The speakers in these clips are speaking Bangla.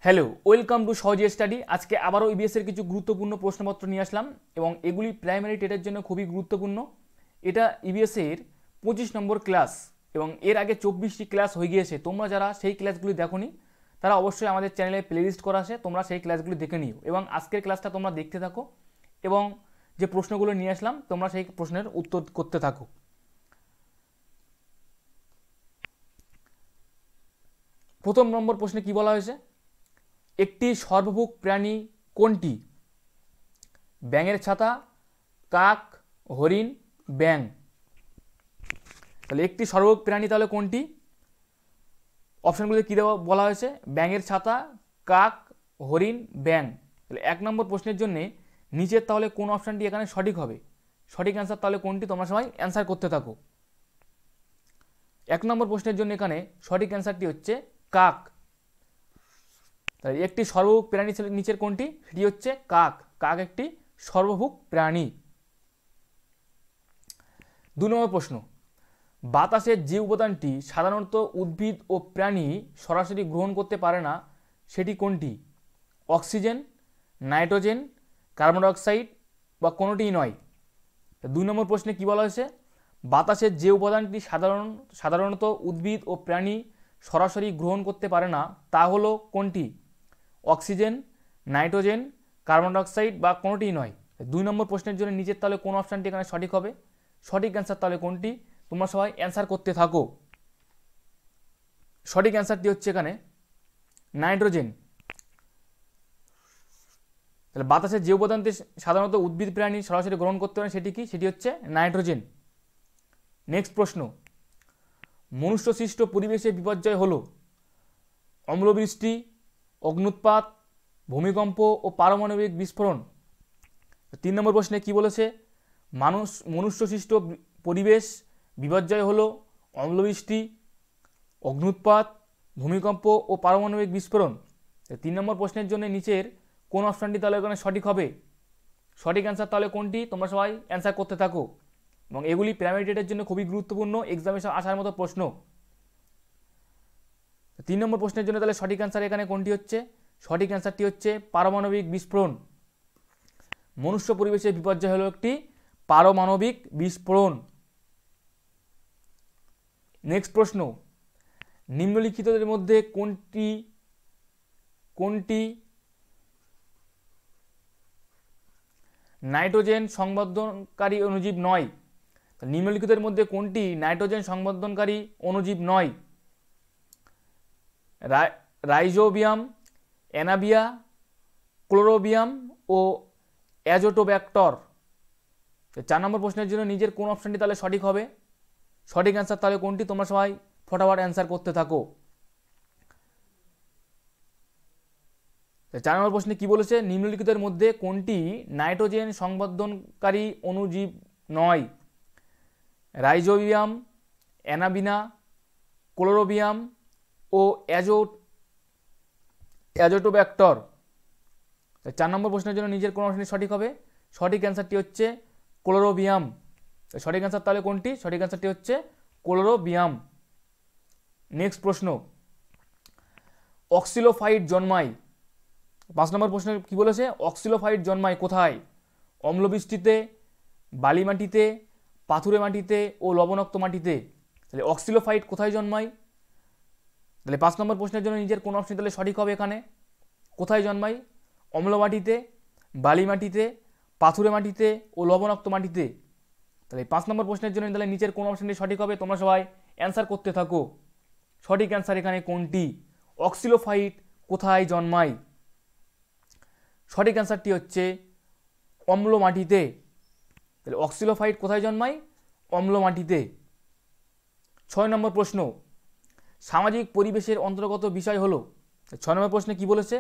হ্যালো, ওয়েলকাম টু সহজ স্টাডি। আজকে আবারও ইবিএস এর কিছু গুরুত্বপূর্ণ প্রশ্নপত্র নিয়ে আসলাম এবং এগুলি প্রাইমারি টেটের জন্য খুবই গুরুত্বপূর্ণ। এটা ইবিএস এর 25 নম্বর ক্লাস এবং এর আগে 24টি ক্লাস হয়ে গিয়েছে। তোমরা যারা সেই ক্লাসগুলি দেখোনি তারা অবশ্যই আমাদের চ্যানেলে প্লেলিস্ট করা আছে, তোমরা সেই ক্লাসগুলি দেখে নিও এবং আজকের ক্লাসটা তোমরা দেখতে থাকো এবং যে প্রশ্নগুলো নিয়ে আসলাম তোমরা সেই প্রশ্নের উত্তর করতে থাকো। প্রথম নম্বর প্রশ্নে কি বলা হয়েছে? একটি সর্বভুক প্রাণী কোনটি? ব্যাঙের ছাতা, কাক, হরিণ, ব্যাঙ। তাহলে একটি সর্বভুক প্রাণী তাহলে কোনটি? অপশনগুলিতে কী দেওয়া বলা হয়েছে? ব্যাঙের ছাতা, কাক, হরিণ, ব্যাঙ। তাহলে এক নম্বর প্রশ্নের জন্য নিচের তাহলে কোন অপশানটি এখানে সঠিক হবে? সঠিক অ্যান্সার তাহলে কোনটি? তোমরা সবাই অ্যান্সার করতে থাকো। এক নম্বর প্রশ্নের জন্য এখানে সঠিক অ্যান্সারটি হচ্ছে কাক। তাই একটি সর্বভুক প্রাণী নিচের কোনটি? সেটি হচ্ছে কাক। কাক একটি সর্বভুক প্রাণী। 2 নম্বর প্রশ্ন, বাতাসের যে উপাদানটি সাধারণত উদ্ভিদ ও প্রাণী সরাসরি গ্রহণ করতে পারে না সেটি কোনটি? অক্সিজেন, নাইট্রোজেন, কার্বন ডাইঅক্সাইড বা কোনোটিই নয়। 2 নম্বর প্রশ্নে কি বলা হয়েছে? বাতাসের যে উপাদানটি সাধারণত উদ্ভিদ ও প্রাণী সরাসরি গ্রহণ করতে পারে না তা হলো কোনটি? অক্সিজেন, নাইট্রোজেন, কার্বন ডাইঅক্সাইড বা কোনোটিই নয়। 2 নম্বর প্রশ্নের জন্য নিচের তাহলে কোন অপশানটি এখানে সঠিক হবে? সঠিক অ্যান্সার তাহলে কোনটি? তোমরা সবাই অ্যান্সার করতে থাকো। সঠিক অ্যান্সারটি হচ্ছে এখানে নাইট্রোজেন। তাহলে বাতাসের যে উপাদানটি সাধারণত উদ্ভিদ প্রাণী সরাসরি গ্রহণ করতে পারে সেটি কি? সেটি হচ্ছে নাইট্রোজেন। নেক্সট প্রশ্ন, মনুষ্য সৃষ্ট পরিবেশে বিপর্যয় হলো অম্লবৃষ্টি, অগ্ন্যুৎপাত, ভূমিকম্প ও পারমাণবিক বিস্ফোরণ। 3 নম্বর প্রশ্নে কি বলেছে? মনুষ্য সৃষ্ট পরিবেশ বিপর্যয় হলো অম্লবৃষ্টি, অগ্ন্যুৎপাত, ভূমিকম্প ও পারমাণবিক বিস্ফোরণ। 3 নম্বর প্রশ্নের জন্য নিচের কোন অপশানটি তাহলে এখানে সঠিক হবে? সঠিক অ্যান্সার তাহলে কোনটি? তোমরা সবাই অ্যান্সার করতে থাকো এবং এগুলি প্রাইমারি টেটের জন্য খুবই গুরুত্বপূর্ণ, এক্সামে আসার মতো প্রশ্ন। 3 নম্বর প্রশ্নের জন্য তাহলে সঠিক অ্যান্সার এখানে কোনটি হচ্ছে? সঠিক অ্যান্সারটি হচ্ছে পারমাণবিক বিস্ফোরণ। মনুষ্য পরিবেশের বিপর্যয় হলো একটি পারমাণবিক বিস্ফোরণ। নেক্সট প্রশ্ন, নিম্নলিখিতদের মধ্যে কোনটি নাইট্রোজেন সংবর্ধনকারী অণুজীব নয়? নিম্নলিখিতের মধ্যে কোনটি নাইট্রোজেন সংবর্ধনকারী অণুজীব নয়? রাইজোবিয়াম, অ্যানাবিয়া, ক্লোরোবিয়াম ও অ্যাজোটোব্যাক্টর। 4 নম্বর প্রশ্নের জন্য নিজের কোন অপশানটি তাহলে সঠিক হবে? সঠিক অ্যান্সার তাহলে কোনটি? তোমরা সবাই ফটাফট অ্যান্সার করতে থাকো। 4 নম্বর প্রশ্নে কি বলেছে? নিম্নলিখিতের মধ্যে কোনটি নাইট্রোজেন সংবর্ধনকারী অণুজীব নয়? রাইজোবিয়াম, অ্যানাবিনা, ক্লোরোবিয়াম ও অ্যাজোটোব্যাক্টর। 4 নম্বর প্রশ্নের জন্য নিজের কোন অপশানটি সঠিক হবে? সঠিক অ্যান্সারটি হচ্ছে ক্লোরোবিয়াম। সঠিক অ্যান্সার তাহলে কোনটি? সঠিক অ্যান্সারটি হচ্ছে ক্লোরোবিয়াম। নেক্সট প্রশ্ন, অক্সিলোফাইট জন্মায়। 5 নম্বর প্রশ্নে কি বলেছে? অক্সিলোফাইট জন্মায় কোথায়? অম্লবৃষ্টিতে, বালি মাটিতে, পাথুরে মাটিতে ও লবণাক্ত মাটিতে। তাহলে অক্সিলোফাইট কোথায় জন্মায়? তাহলে 5 নম্বর প্রশ্নের জন্য নিজের কোন অপশন তাহলে সঠিক হবে এখানে? কোথায় জন্মায়? অম্ল মাটিতে, বালি মাটিতে, পাথুরে মাটিতে ও লবণাক্ত মাটিতে। তাহলে 5 নম্বর প্রশ্নের জন্য তাহলে নিচের কোন অপশনটি সঠিক হবে? তোমরা সবাই অ্যান্সার করতে থাকো। সঠিক অ্যান্সার এখানে কোনটি? অক্সিলোফাইট কোথায় জন্মায়? সঠিক অ্যান্সারটি হচ্ছে অম্ল মাটিতে। তাহলে অক্সিলোফাইট কোথায় জন্মায়? অম্ল মাটিতে। 6 নম্বর প্রশ্ন, সামাজিক পরিবেশের অন্তর্গত বিষয় হলো। 6 নম্বর প্রশ্নে কি বলেছে?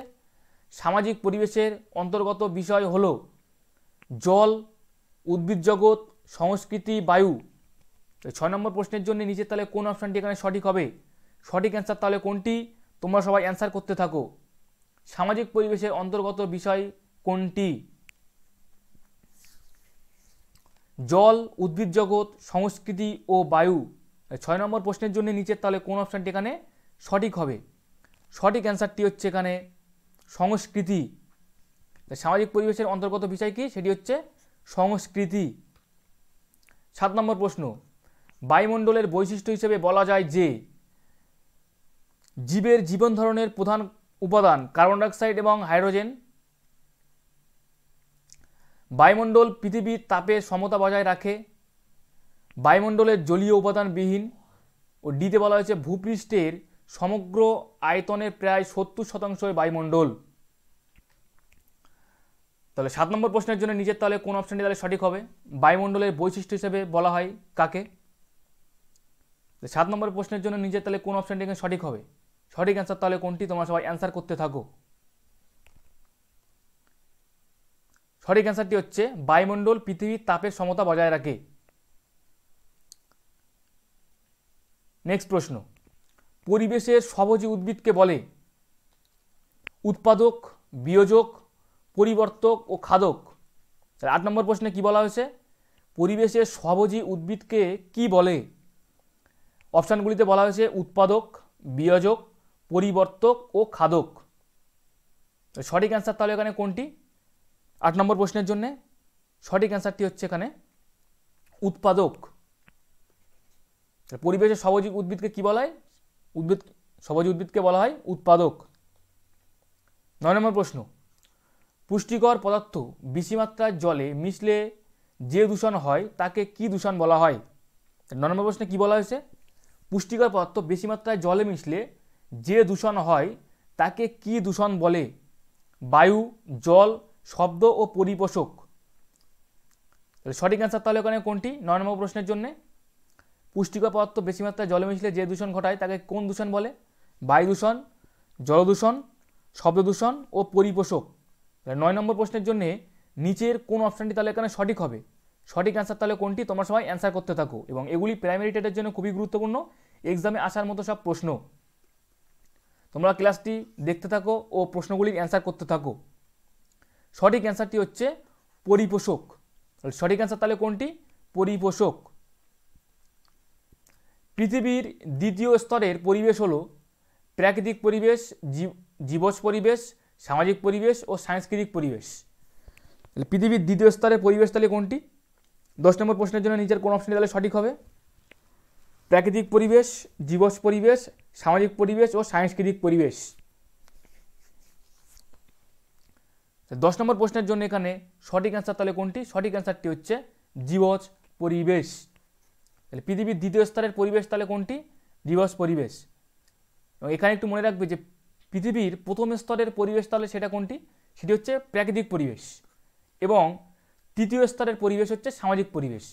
সামাজিক পরিবেশের অন্তর্গত বিষয় হলো জল, উদ্ভিদ জগৎ, সংস্কৃতি, বায়ু। 6 নম্বর প্রশ্নের জন্য নিচে তাহলে কোন অপশানটি এখানে সঠিক হবে? সঠিক অ্যান্সার তাহলে কোনটি? তোমরা সবাই অ্যান্সার করতে থাকো। সামাজিক পরিবেশের অন্তর্গত বিষয় কোনটি? জল, উদ্ভিদ জগৎ, সংস্কৃতি ও বায়ু। 6 নম্বর প্রশ্নের জন্য নিচের তাহলে কোন অপশানটি এখানে সঠিক হবে? সঠিক অ্যান্সারটি হচ্ছে এখানে সংস্কৃতি। সামাজিক পরিবেশের অন্তর্গত বিষয় কি, সেটি হচ্ছে সংস্কৃতি। 7 নম্বর প্রশ্ন, বায়ুমণ্ডলের বৈশিষ্ট্য হিসেবে বলা যায় যে জীবের জীবন ধারণের প্রধান উপাদান কার্বন ডাইঅক্সাইড এবং হাইড্রোজেন। বায়ুমণ্ডল পৃথিবীর তাপের সমতা বজায় রাখে। বায়ুমণ্ডলের জলীয় উপাদানবিহীন। ও ডিতে বলা হয়েছে ভূপৃষ্ঠের সমগ্র আয়তনের প্রায় 70% বায়ুমণ্ডল। তাহলে 7 নম্বর প্রশ্নের জন্য নিজের তাহলে কোন অপশনটি তাহলে সঠিক হবে? বায়ুমণ্ডলের বৈশিষ্ট্য হিসেবে বলা হয় কাকে? 7 নম্বর প্রশ্নের জন্য নিজের তাহলে কোন অপশনটি এখানে সঠিক হবে? সঠিক অ্যান্সার তাহলে কোনটি? তোমরা সবাই অ্যান্সার করতে থাকো। সঠিক অ্যান্সারটি হচ্ছে বায়ুমণ্ডল পৃথিবীর তাপের সমতা বজায় রাখে। নেক্সট প্রশ্ন, পরিবেশের স্বভোজী উদ্ভিদকে বলে উৎপাদক, বিয়োজক, পরিবর্তক ও খাদক। 8 নম্বর প্রশ্নে কি বলা হয়েছে? পরিবেশের স্বভোজী উদ্ভিদকে কি বলে? অপশানগুলিতে বলা হয়েছে উৎপাদক, বিয়োজক, পরিবর্তক ও খাদক। সঠিক অ্যান্সার তাহলে এখানে কোনটি 8 নম্বর প্রশ্নের জন্য? সঠিক অ্যান্সারটি হচ্ছে এখানে উৎপাদক। পরিবেশের স্বভোজী উদ্ভিদকে কি বলা হয়? স্বভোজী উদ্ভিদকে বলা হয় উৎপাদক। 9 নম্বর প্রশ্ন, পুষ্টিকর পদার্থ বেশি মাত্রায় জলে মিশলে যে দূষণ হয় তাকে কি দূষণ বলা হয়? 9 নম্বর প্রশ্নে কি বলা হয়েছে? পুষ্টিকর পদার্থ বেশি মাত্রায় জলে মিশলে যে দূষণ হয় তাকে কি দূষণ বলে? বায়ু, জল, শব্দ ও পরিপোষক। সঠিক অ্যান্সার তাহলে ওখানে কোনটি 9 নম্বর প্রশ্নের জন্য? পুষ্টিকর পদার্থ বেশি মাত্রায় জলে মিশলে যে দূষণ ঘটায় তাকে কোন দূষণ বলে? বায়ু দূষণ, জল দূষণ, শব্দ দূষণ ও পরিপোষক। 9 নম্বর প্রশ্নের জন্য নিচের কোন অপশানটি তাহলে এখানে সঠিক হবে? সঠিক অ্যান্সার তাহলে কোনটি? তোমরা সবাই অ্যান্সার করতে থাকো এবং এগুলি প্রাইমারি টেটের জন্য খুবই গুরুত্বপূর্ণ, এক্সামে আসার মতো সব প্রশ্ন। তোমরা ক্লাসটি দেখতে থাকো ও প্রশ্নগুলির অ্যান্সার করতে থাকো। সঠিক অ্যান্সারটি হচ্ছে পরিপোষক। সঠিক অ্যান্সার তাহলে কোনটি? পরিপোষক। পৃথিবীর দ্বিতীয় স্তরের পরিবেশ হলো প্রাকৃতিক পরিবেশ, জীবজ পরিবেশ, সামাজিক পরিবেশ ও সাংস্কৃতিক পরিবেশ। পৃথিবীর দ্বিতীয় স্তরের পরিবেশ তাহলে কোনটি? 10 নম্বর প্রশ্নের জন্য নিচের কোন অপশনটি তাহলে সঠিক হবে? প্রাকৃতিক পরিবেশ, জীবজ পরিবেশ, সামাজিক পরিবেশ ও সাংস্কৃতিক পরিবেশ। 10 নম্বর প্রশ্নের জন্য এখানে সঠিক অ্যান্সার তাহলে কোনটি? সঠিক অ্যান্সারটি হচ্ছে জীবজ পরিবেশ। তাহলে পৃথিবীর দ্বিতীয় স্তরের পরিবেশ তাহলে কোনটি? জীবজ পরিবেশ। এবং এখানে একটু মনে রাখবে যে পৃথিবীর প্রথম স্তরের পরিবেশ তাহলে সেটা কোনটি? সেটি হচ্ছে প্রাকৃতিক পরিবেশ এবং তৃতীয় স্তরের পরিবেশ হচ্ছে সামাজিক পরিবেশ।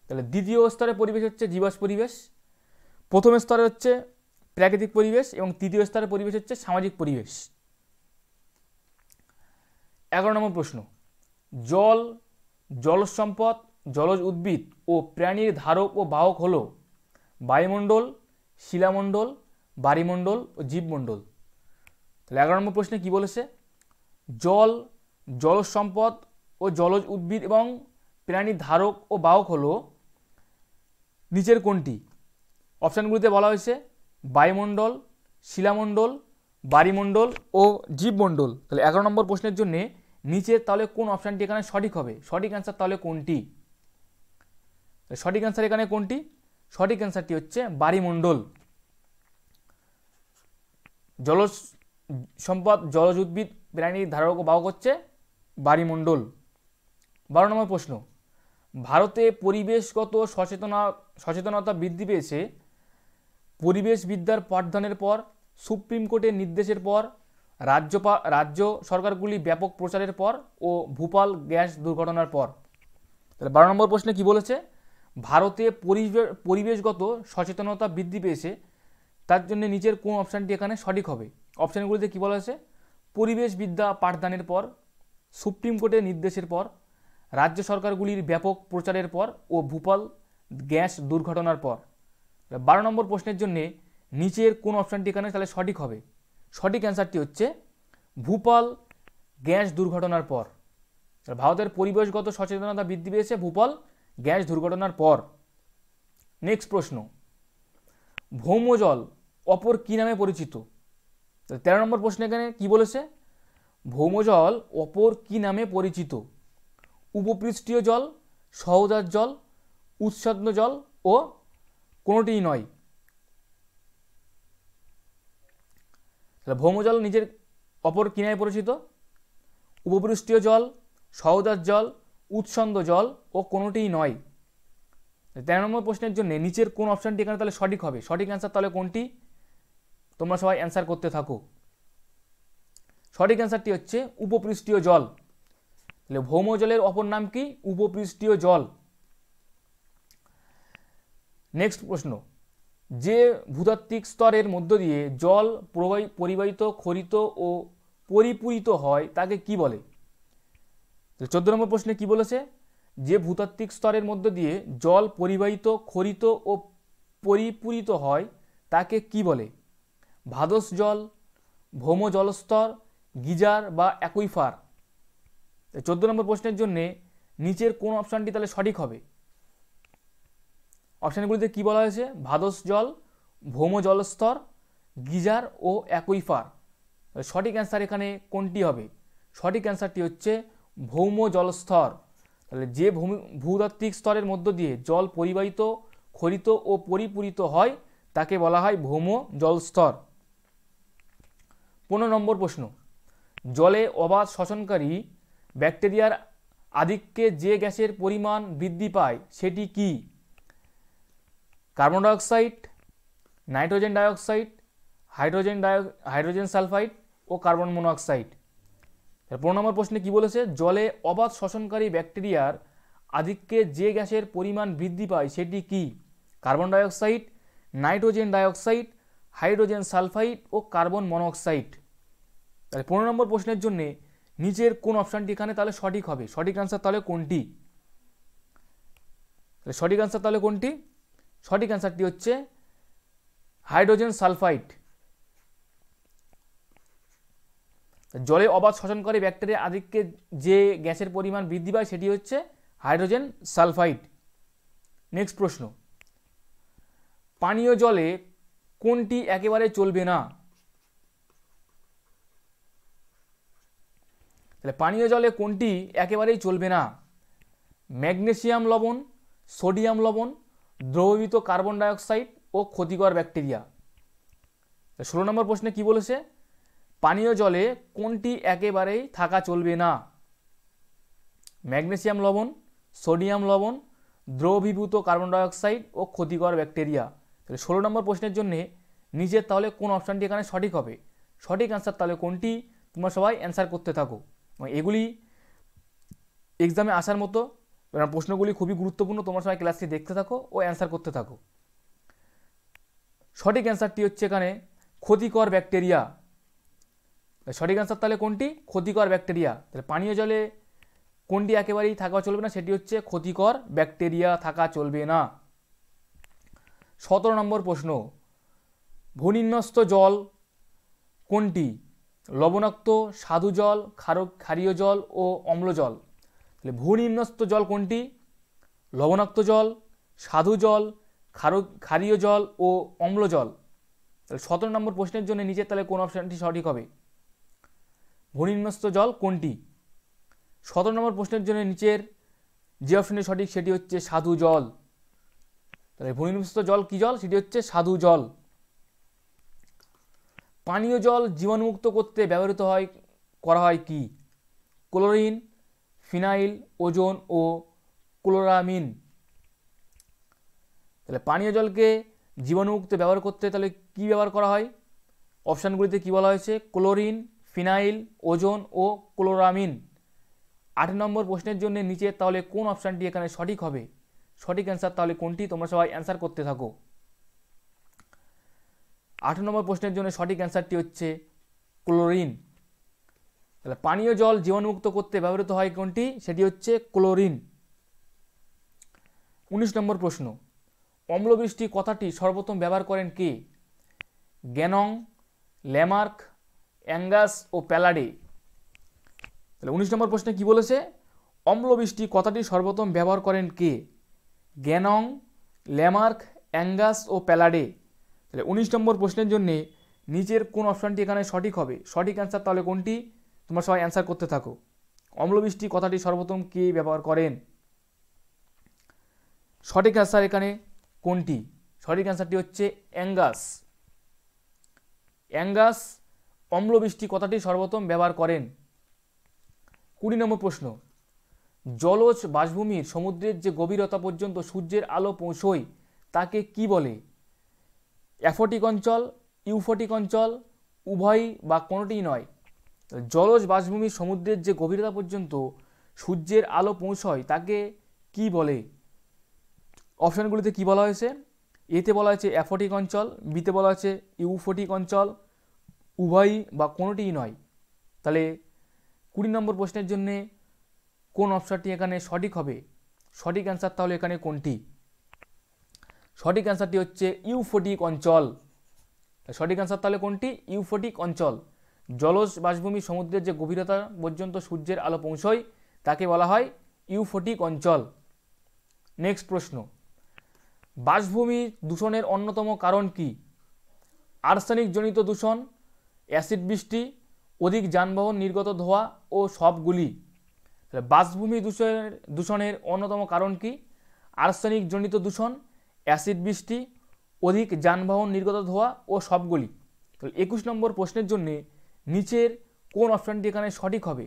তাহলে দ্বিতীয় স্তরের পরিবেশ হচ্ছে জীবজ পরিবেশ, প্রথম স্তরে হচ্ছে প্রাকৃতিক পরিবেশ এবং তৃতীয় স্তরের পরিবেশ হচ্ছে সামাজিক পরিবেশ। 11 নম্বর প্রশ্ন, জল, জলজ সম্পদ, জলজ উদ্ভিদ ও প্রাণীর ধারক ও বাহক হলো বায়ুমণ্ডল, শিলামণ্ডল, বায়ুমণ্ডল ও জীবমণ্ডল। তাহলে 11 নম্বর প্রশ্নে কি বলেছে? জল, জলজ সম্পদ ও জলজ উদ্ভিদ এবং প্রাণীর ধারক ও বাহক হলো নিচের কোনটি? অপশানগুলিতে বলা হয়েছে বায়ুমণ্ডল, শিলামণ্ডল, বায়ুমণ্ডল ও জীবমণ্ডল। তাহলে 11 নম্বর প্রশ্নের জন্য নিচের তাহলে কোন অপশানটি এখানে সঠিক হবে? সঠিক অ্যান্সার তাহলে কোনটি? সঠিক অ্যান্সার এখানে কোনটি? সঠিক অ্যান্সারটি হচ্ছে বায়ুমণ্ডল। জলজ সম্পদ, জলজ উদ্ভিদ, প্রাণীর ধারক ও বাহক হচ্ছে বায়ুমণ্ডল। 12 নম্বর প্রশ্ন, ভারতে পরিবেশগত সচেতনতা বৃদ্ধি পেয়েছে পরিবেশবিদ্যার পাঠদানের পর, সুপ্রিম কোর্টের নির্দেশের পর, রাজ্য সরকারগুলি ব্যাপক প্রচারের পর ও ভূপাল গ্যাস দুর্ঘটনার পর। তাহলে 12 নম্বর প্রশ্নে কি বলেছে? ভারতে পরিবেশগত সচেতনতা বৃদ্ধি পেয়েছে, তার জন্য নিচের কোন অপশানটি এখানে সঠিক হবে? অপশানগুলিতে কি বলা হয়েছে? পরিবেশবিদ্যা পাঠদানের পর, সুপ্রিম কোর্টের নির্দেশের পর, রাজ্য সরকারগুলির ব্যাপক প্রচারের পর ও ভূপাল গ্যাস দুর্ঘটনার পর। 12 নম্বর প্রশ্নের জন্য নিচের কোন অপশানটি এখানে তাহলে সঠিক হবে? সঠিক অ্যান্সারটি হচ্ছে ভূপাল গ্যাস দুর্ঘটনার পর। ভারতের পরিবেশগত সচেতনতা বৃদ্ধি পেয়েছে ভূপাল গ্যাস দুর্ঘটনার পর। নেক্সট প্রশ্ন, ভৌমজল অপর কী নামে পরিচিত? 13 নম্বর প্রশ্ন এখানে কি বলেছে? ভৌমজল অপর কি নামে পরিচিত? উপপৃষ্ঠীয় জল, সহজাত জল, উৎসন্ন জল ও কোনোটিই নয়। তাহলে ভৌমজল নিজের অপর কি নামে পরিচিত? উপপৃষ্ঠীয় জল, সহজাত জল, উৎসন্ন জল ও কোনোটিই নয়। 13 নম্বর প্রশ্নের জন্য নিচের কোন অপশানটি এখানে তাহলে সঠিক হবে? সঠিক অ্যান্সার তাহলে কোনটি? তোমরা সবাই অ্যান্সার করতে থাকো। সঠিক অ্যান্সারটি হচ্ছে উপপৃষ্ঠীয় জল। তাহলে ভৌমজলের অপর নাম কি? উপপৃষ্ঠীয় জল। নেক্সট প্রশ্ন, যে ভূতাত্ত্বিক স্তরের মধ্য দিয়ে জল পরিবাহিত, খরিত ও পরিপূরিত হয় তাকে কি বলে? 14 নম্বর প্রশ্নে কি বলেছে? যে ভূতাত্ত্বিক স্তরের মধ্য দিয়ে জল পরিবাহিত, খরিত ও পরিপূরিত হয় তাকে কি বলে? ভাদস জল, ভৌম জলস্তর, গিজার বা অ্যাকুইফার। 14 নম্বর প্রশ্নের জন্য নিচের কোন অপশানটি তাহলে সঠিক হবে? অপশানগুলিতে কি বলা হয়েছে? ভাদস জল, ভৌম জলস্তর, গিজার ও অ্যাকুইফার। সঠিক অ্যান্সার এখানে কোনটি হবে? সঠিক অ্যান্সারটি হচ্ছে ভৌম জলস্তর। তাহলে যে ভূতাত্ত্বিক স্তরের মধ্য দিয়ে জল পরিবাহিত, খরিত ও পরিপূরিত হয় তাকে বলা হয় ভৌম জলস্তর। 15 নম্বর প্রশ্ন, জলে অবাধ শ্বসনকারী ব্যাকটেরিয়ার আধিক্যে যে গ্যাসের পরিমাণ বৃদ্ধি পায় সেটি কি? Carbon dioxide, nitrogen dioxide, hydrogen sulphide ও কার্বন মনোঅক্সাইড। 15 নম্বর প্রশ্নে কি বলেছে? জলে অবাধ শ্বসনকারী ব্যাকটেরিয়ার আধিক্যে যে গ্যাসের পরিমাণ বৃদ্ধি পায় সেটি কি? Carbon dioxide, nitrogen dioxide, hydrogen sulphide ও কার্বন মনোঅক্সাইড। তাহলে 15 নম্বর প্রশ্নের জন্য নিচের কোন অপশানটি এখানে তাহলে সঠিক হবে? সঠিক অ্যান্সার তাহলে কোনটি? সঠিক অ্যান্সার তাহলে কোনটি? সঠিক অ্যান্সারটি হচ্ছে হাইড্রোজেন সালফাইড। জলে অবাধ শ্বসনকারী ব্যাকটেরিয়া আধিক্যে যে গ্যাসের পরিমাণ বৃদ্ধি পায় সেটি হচ্ছে হাইড্রোজেন সালফাইড। নেক্সট প্রশ্ন, পানীয় জলে কোনটি একেবারে চলবে না? তাহলে পানীয় জলে কোনটি একেবারেই চলবে না? ম্যাগনেসিয়াম লবণ, সোডিয়াম লবণ, দ্রবীভূত কার্বন ডাইঅক্সাইড ও ক্ষতিকর ব্যাকটেরিয়া। 16 নম্বর প্রশ্নে কি বলেছে? পানীয় জলে কোনটি একেবারেই থাকা চলবে না? ম্যাগনেসিয়াম লবণ, সোডিয়াম লবণ, দ্রবীভূত কার্বন ডাইঅক্সাইড ও ক্ষতিকর ব্যাকটেরিয়া। তাহলে 16 নম্বর প্রশ্নের জন্য নিচের তাহলে কোন অপশানটি এখানে সঠিক হবে? সঠিক অ্যান্সার তাহলে কোনটি? তোমরা সবাই অ্যান্সার করতে থাকো। এগুলি এক্সামে আসার মতো প্রশ্নগুলি খুবই গুরুত্বপূর্ণ। তোমরা সবাই ক্লাসটি দেখতে থাকো ও অ্যান্সার করতে থাকো। সঠিক অ্যান্সারটি হচ্ছে এখানে ক্ষতিকর ব্যাকটেরিয়া। সঠিক অ্যান্সার তাহলে কোনটি? ক্ষতিকর ব্যাকটেরিয়া। তাহলে পানীয় জলে কোনটি একেবারেই থাকা চলবে না? সেটি হচ্ছে ক্ষতিকর ব্যাকটেরিয়া থাকা চলবে না। 17 নম্বর প্রশ্ন, ভূনিম্নস্থ জল কোনটি? লবণাক্ত, স্বাদু জল, ক্ষারীয় জল ও অম্ল জল। তাহলে ভূনিম্নস্থ জল কোনটি? লবণাক্ত জল, স্বাদু জল, ক্ষারীয় জল ও অম্ল জল। তাহলে 17 নম্বর প্রশ্নের জন্য নিচের তাহলে কোন অপশানটি সঠিক হবে? ভূনিম্নস্থ জল কোনটি? 17 নম্বর প্রশ্নের জন্য নিচের যে অপশানটি সঠিক সেটি হচ্ছে স্বাদু জল। তাহলে ভূনিম্নস্থ জল কি জল? সেটি হচ্ছে স্বাদু জল। পানীয় জল জীবাণুমুক্ত করতে ব্যবহৃত করা হয় কি? ক্লোরিন, ফিনাইল, ওজোন ও ক্লোরামিন। তাহলে পানীয় জলকে জীবাণুমুক্ত ব্যবহার করতে তাহলে কি ব্যবহার করা হয়? অপশানগুলিতে কি বলা হয়েছে? ক্লোরিন, ফিনাইল, ওজোন ও ক্লোরামিন। 8 নম্বর প্রশ্নের জন্য নিচে তাহলে কোন অপশানটি এখানে সঠিক হবে? সঠিক অ্যান্সার তাহলে কোনটি? তোমরা সবাই অ্যান্সার করতে থাকো। 8 নম্বর প্রশ্নের জন্য সঠিক অ্যান্সারটি হচ্ছে ক্লোরিন। তাহলে পানীয় জল জীবাণুমুক্ত করতে ব্যবহৃত হয় কোনটি? সেটি হচ্ছে ক্লোরিন। 19 নম্বর প্রশ্ন, অম্লবৃষ্টি কথাটি সর্বপ্রথম ব্যবহার করেন কে? গ্যানং, ল্যামার্ক, অ্যাঙ্গাস ও প্যালাডে। তাহলে 19 নম্বর প্রশ্নে কি বলেছে? অম্লবৃষ্টি কথাটি সর্বপ্রথম ব্যবহার করেন কে? গ্যানং, ল্যামার্ক, অ্যাঙ্গাস ও প্যালাডে। তাহলে 19 নম্বর প্রশ্নের জন্য নিচের কোন অপশানটি এখানে সঠিক হবে? সঠিক অ্যান্সার তাহলে কোনটি? তোমরা সবাই অ্যান্সার করতে থাকো। অম্লবৃষ্টি কথাটি সর্বপ্রথম কে ব্যবহার করেন? সঠিক অ্যান্সার এখানে কোনটি? সঠিক অ্যান্সারটি হচ্ছে অ্যাঙ্গাস। অ্যাঙ্গাস অম্লবৃষ্টি কথাটি সর্বপ্রথম ব্যবহার করেন। 20 নম্বর প্রশ্ন, জলজ বাসভূমির সমুদ্রের যে গভীরতা পর্যন্ত সূর্যের আলো পৌঁছয় তাকে কি বলে? অ্যাফোটিক অঞ্চল, ইউফোটিক অঞ্চল, উভয়ই বা কোনোটিই নয়। জলজ বাসভূমির সমুদ্রের যে গভীরতা পর্যন্ত সূর্যের আলো পৌঁছয় তাকে কি বলে? অপশানগুলিতে কি বলা হয়েছে? এতে বলা হয়েছে অ্যাফোটিক অঞ্চল, বিতে বলা হয়েছে ইউফোটিক অঞ্চল, উভয়ই বা কোনোটিই নয়। তাহলে 20 নম্বর প্রশ্নের জন্য কোন অপশনটি এখানে সঠিক হবে? সঠিক অ্যান্সার তাহলে এখানে কোনটি? সঠিক অ্যান্সারটি হচ্ছে ইউফোটিক অঞ্চল। সঠিক অ্যান্সার তাহলে কোনটি? ইউফোটিক অঞ্চল। জলজ বাসভূমি সমুদ্রের যে গভীরতা পর্যন্ত সূর্যের আলো পৌঁছয় তাকে বলা হয় ইউফোটিক অঞ্চল। নেক্সট প্রশ্ন, বাসভূমি দূষণের অন্যতম কারণ কি? আর্সেনিক জনিত দূষণ, অ্যাসিড বৃষ্টি, অধিক যানবাহন নির্গত ধোঁয়া ও সবগুলি। বাসভূমি দূষণের অন্যতম কারণ কি? আর্সেনিক জনিত দূষণ, অ্যাসিড বৃষ্টি, অধিক যানবাহন নির্গত ধোঁয়া ও সবগুলি। 21 নম্বর প্রশ্নের জন্য নিচের কোন অপশানটি এখানে সঠিক হবে?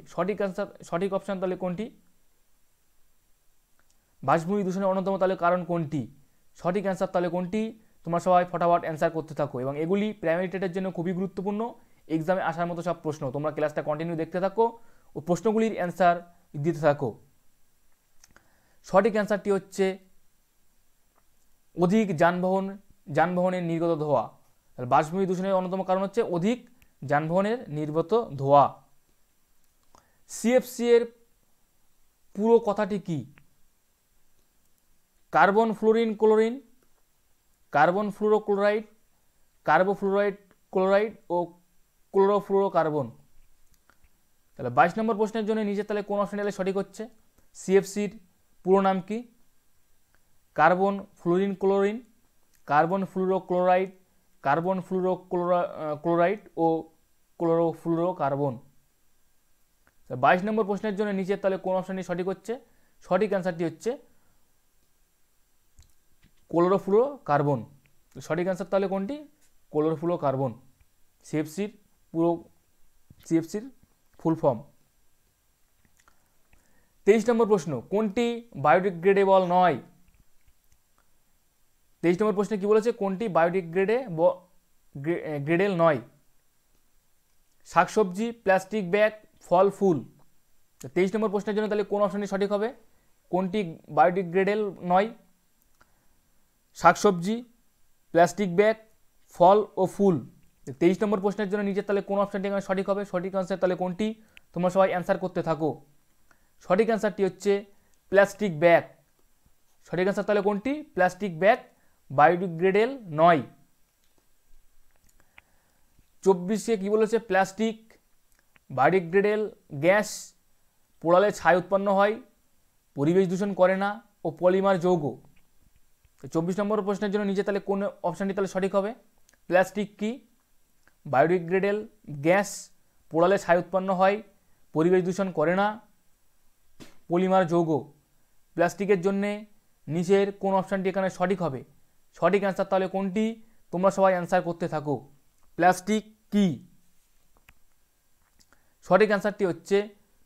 সঠিক অপশান তাহলে কোনটি? বাসভূমি দূষণের অন্যতম তাহলে কারণ কোনটি? সঠিক অ্যান্সার তাহলে কোনটি? তোমরা সবাই ফটাফট অ্যান্সার করতে থাকো এবং এগুলি প্রাইমারি টেটের জন্য খুবই গুরুত্বপূর্ণ, এক্সামে আসার মতো সব প্রশ্ন। তোমরা ক্লাসটা কন্টিনিউ দেখতে থাকো ও প্রশ্নগুলির অ্যান্সার দিতে থাকো। সঠিক অ্যান্সারটি হচ্ছে অধিক যানবাহনের নির্গত ধোঁয়া। বাসভূমি দূষণের অন্যতম কারণ হচ্ছে অধিক যানবাহনের নির্গত ধোঁয়া। সিএফসি এর পুরো কথাটি কি? Carbon fluorine chlorine, carbon fluorochloride, carbofluoride chloride ও ক্লোরোফ্লুরোকার্বন। তাহলে 22 নম্বর প্রশ্নের জন্য নিচে তাহলে কোন অপশন এলে সঠিক হচ্ছে? সিএফসির পুরো নাম কি? Carbon fluorine chlorine, carbon fluorochloride, carbon fluorochloride ও ক্লোরোফ্লুরোকার্বন। 22 নম্বর প্রশ্নের জন্য নিচে তাহলে কোন অপশনটি সঠিক হচ্ছে? সঠিক অ্যান্সারটি হচ্ছে ক্লোরোফ্লুরোকার্বন। সঠিক অ্যান্সার তাহলে কোনটি? ক্লোরোফ্লুরোকার্বন। সিএফসির full form. 23 নম্বর প্রশ্ন, কোনটি বায়োডিগ্রেডেবল নয়? 23 নম্বর প্রশ্নে কি বলেছে? কোনটি বায়োডিগ্রেডেবল নয়? শাকসবজি, প্লাস্টিক ব্যাগ, ফল, ফুল। 23 নম্বর প্রশ্নের জন্য তাহলে কোন অপশনটি সঠিক হবে? কোনটি বায়োডিগ্রেডেবল নয়? শাকসবজি, প্লাস্টিক ব্যাগ, ফল ও ফুল। 23 নম্বর প্রশ্নের জন্য নিচে তাহলে কোন অপশনটি এখানে সঠিক হবে? সঠিক অ্যান্সার তাহলে কোনটি? তোমরা সবাই অ্যান্সার করতে থাকো। সঠিক অ্যান্সারটি হচ্ছে প্লাস্টিক ব্যাগ। সঠিক অ্যান্সার তাহলে কোনটি? প্লাস্টিক ব্যাগ বায়োডিগ্রেডেবল নয়। 24-এ কি বলেছে? প্লাস্টিক বায়োডিগ্রেডেবল গ্যাস, পোড়ালে ছাই উৎপন্ন হয়, পরিবেশ দূষণ করে না ও পলিমার যৌগ। 24 নম্বর প্রশ্নের জন্য নিচে তাহলে কোন অপশানটি তাহলে সঠিক হবে? প্লাস্টিক কি? বায়োডিগ্রেডেবল গ্যাস, পোড়ালে ছাই উৎপন্ন হয়, পরিবেশ দূষণ করে না, পলিমার যৌগ। প্লাস্টিকের জন্যে নিচের কোন অপশানটি এখানে সঠিক হবে? সঠিক অ্যান্সার তাহলে কোনটি? তোমরা সবাই অ্যান্সার করতে থাকো। প্লাস্টিক কি? সঠিক অ্যান্সারটি হচ্ছে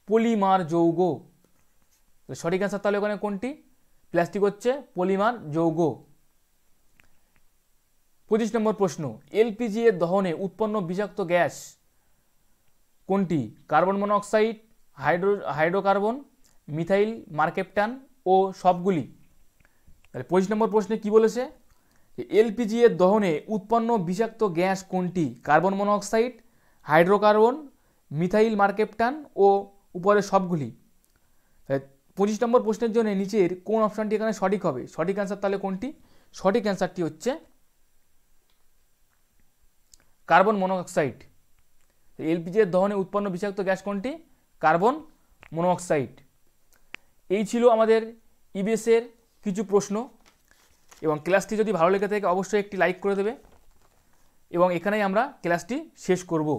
পলিমার যৌগ। সঠিক অ্যান্সার তাহলে ওখানে কোনটি? প্লাস্টিক হচ্ছে পলিমার যৌগ। 25 নম্বর প্রশ্ন, এলপিজি এর দহনে উৎপন্ন বিষাক্ত গ্যাস কোনটি? কার্বন মনোক্সাইড, হাইড্রোকার্বন, মিথাইল মার্কেপটান ও সবগুলি। তাহলে 25 নম্বর প্রশ্নে কি বলেছে? এলপিজি এর দহনে উৎপন্ন বিষাক্ত গ্যাস কোনটি? কার্বন মনোক্সাইড, হাইড্রোকার্বন, মিথাইল মার্কেপটান ও উপরে সবগুলি। 25 নম্বর প্রশ্নের জন্য নিচের কোন অপশানটি এখানে সঠিক হবে? সঠিক অ্যান্সার তাহলে কোনটি? সঠিক অ্যান্সারটি হচ্ছে কার্বন মনোক্সাইড। এলপিজি এর দহনে উৎপন্ন বিষাক্ত গ্যাস কোনটি? Carbon monoxide. এই ছিল আমাদের ইবিএস এর কিছু প্রশ্ন এবং ক্লাসটি যদি ভালো লেগে থাকে অবশ্যই একটি লাইক করে দেবে এবং এখানেই আমরা ক্লাসটি শেষ করব।